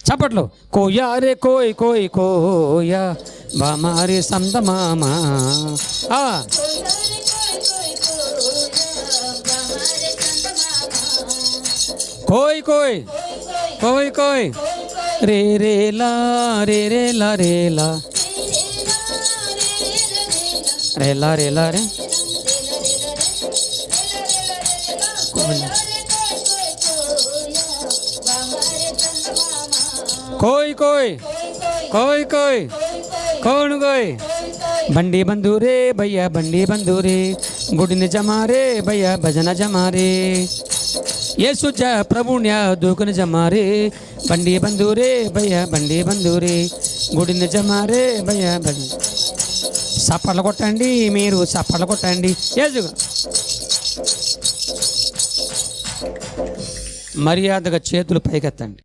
చప్పట్లు. కోయా రే కోయ్ కోయ్ కోయా బామారి సంద మామ. కోయ్ కోయ్ కోయ్ కోయ్ రే రే లా రే రే లా రే లా రే లా రే లా రే कोई कोई कोई कोई कौन कोई बंडी बंदूरे भैया बंडी बंदूरे गुडिन जमारे भैया भजन जमारे ये सुजा प्रभु न्या दुगन जमारे बंडी बंदूरे भैया बंडी बंदूरे गुडिन जमारे भैया भजन. చప్పట్లు కొట్టండి, మీరు చప్పట్లు కొట్టండి. ఏజుగా మర్యాదగా చేతులు పైకెత్తండి.